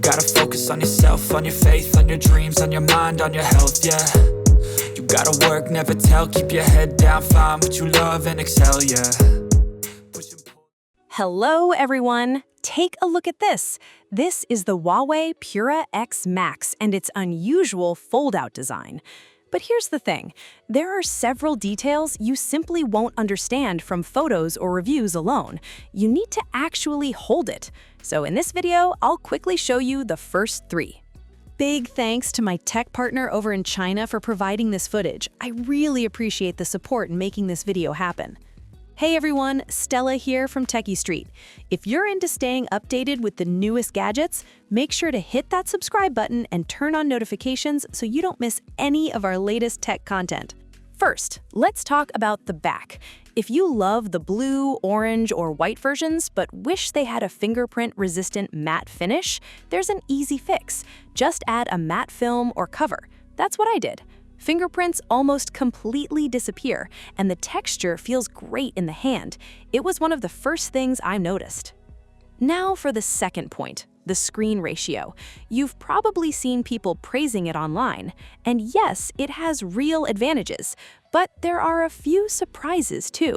gotta focus on yourself, on your faith, on your dreams, on your mind, on your health, yeah. You gotta work, never tell, keep your head down, find what you love and excel, yeah. Hello, everyone. Take a look at this. This is the Huawei Pura X Max and its unusual fold-out design. But here's the thing. There are several details you simply won't understand from photos or reviews alone. You need to actually hold it. So in this video, I'll quickly show you the first 3. Big thanks to my tech partner over in China for providing this footage. I really appreciate the support in making this video happen. Hey everyone, Stella here from techiestreet. If you're into staying updated with the newest gadgets, make sure to hit that subscribe button and turn on notifications so you don't miss any of our latest tech content. First, let's talk about the back. If you love the blue, orange, or white versions but wish they had a fingerprint-resistant matte finish, there's an easy fix. Just add a matte film or cover. That's what I did. Fingerprints almost completely disappear, and the texture feels great in the hand. It was one of the first things I noticed. Now for the second point, the screen ratio. You've probably seen people praising it online, and yes, it has real advantages, but there are a few surprises too.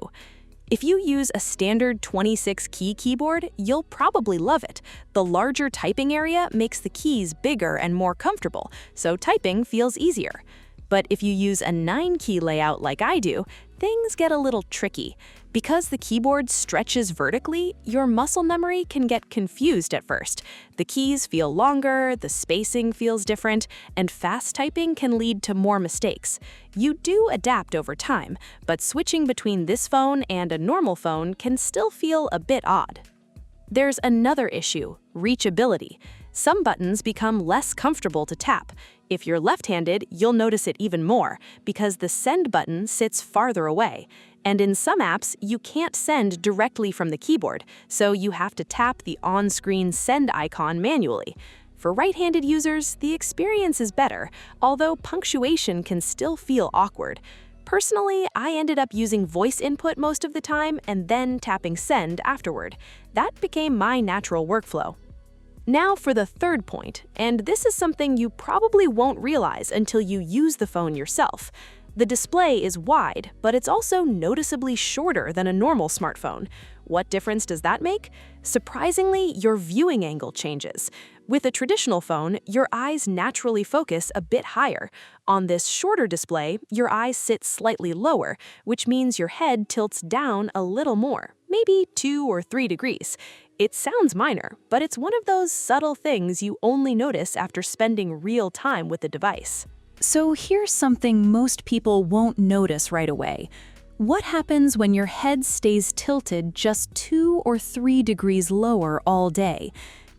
If you use a standard 26-key keyboard, you'll probably love it. The larger typing area makes the keys bigger and more comfortable, so typing feels easier. But if you use a 9-key layout like I do, things get a little tricky. Because the keyboard stretches vertically, your muscle memory can get confused at first. The keys feel longer, the spacing feels different, and fast typing can lead to more mistakes. You do adapt over time, but switching between this phone and a normal phone can still feel a bit odd. There's another issue, reachability. Some buttons become less comfortable to tap. If you're left-handed, you'll notice it even more because the send button sits farther away. And in some apps, you can't send directly from the keyboard, so you have to tap the on-screen send icon manually. For right-handed users, the experience is better, although punctuation can still feel awkward. Personally, I ended up using voice input most of the time and then tapping send afterward. That became my natural workflow. Now for the third point, and this is something you probably won't realize until you use the phone yourself. The display is wide, but it's also noticeably shorter than a normal smartphone. What difference does that make? Surprisingly, your viewing angle changes. With a traditional phone, your eyes naturally focus a bit higher. On this shorter display, your eyes sit slightly lower, which means your head tilts down a little more, maybe 2 or 3 degrees. It sounds minor, but it's one of those subtle things you only notice after spending real time with the device. So here's something most people won't notice right away. What happens when your head stays tilted just 2 or 3 degrees lower all day?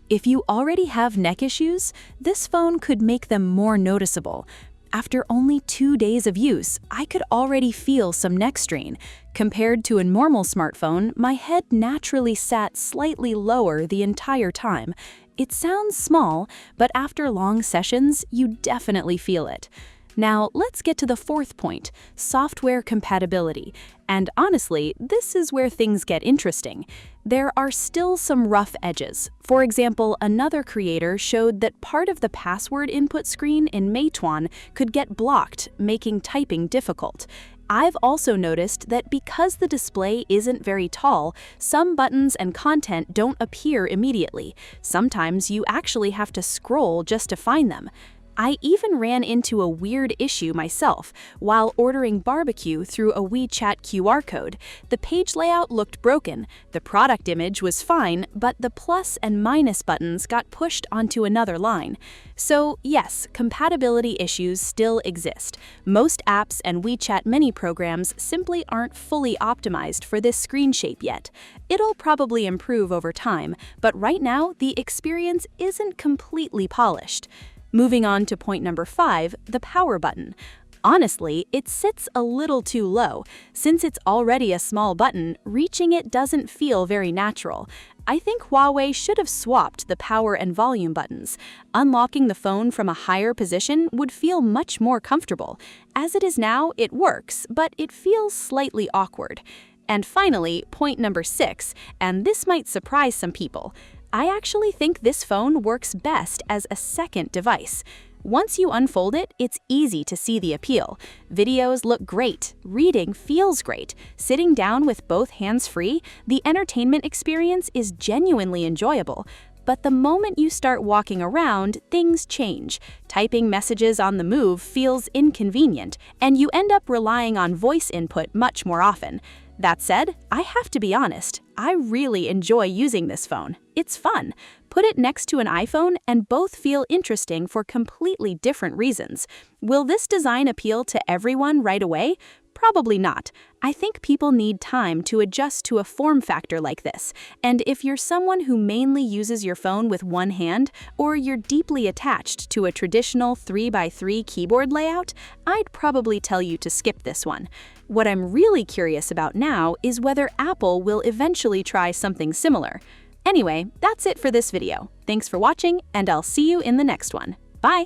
If you already have neck issues, this phone could make them more noticeable. After only 2 days of use, I could already feel some neck strain. Compared to a normal smartphone, my head naturally sat slightly lower the entire time. It sounds small, but after long sessions, you definitely feel it. Now, let's get to the fourth point, software compatibility. And honestly, this is where things get interesting. There are still some rough edges. For example, another creator showed that part of the password input screen in Meituan could get blocked, making typing difficult. I've also noticed that because the display isn't very tall, some buttons and content don't appear immediately. Sometimes you actually have to scroll just to find them. I even ran into a weird issue myself while ordering barbecue through a WeChat QR code. The page layout looked broken, the product image was fine, but the plus and minus buttons got pushed onto another line. So yes, compatibility issues still exist. Most apps and WeChat mini programs simply aren't fully optimized for this screen shape yet. It'll probably improve over time, but right now the experience isn't completely polished. Moving on to point number 5, the power button. Honestly, it sits a little too low. Since it's already a small button, reaching it doesn't feel very natural. I think Huawei should have swapped the power and volume buttons. Unlocking the phone from a higher position would feel much more comfortable. As it is now, it works, but it feels slightly awkward. And finally, point number 6, and this might surprise some people. I actually think this phone works best as a second device. Once you unfold it, it's easy to see the appeal. Videos look great, reading feels great, sitting down with both hands free, the entertainment experience is genuinely enjoyable. But the moment you start walking around, things change. Typing messages on the move feels inconvenient, and you end up relying on voice input much more often. That said, I have to be honest, I really enjoy using this phone. It's fun. Put it next to an iPhone and both feel interesting for completely different reasons. Will this design appeal to everyone right away? Probably not. I think people need time to adjust to a form factor like this, and if you're someone who mainly uses your phone with one hand, or you're deeply attached to a traditional 3x3 keyboard layout, I'd probably tell you to skip this one. What I'm really curious about now is whether Apple will eventually try something similar. Anyway, that's it for this video. Thanks for watching, and I'll see you in the next one. Bye!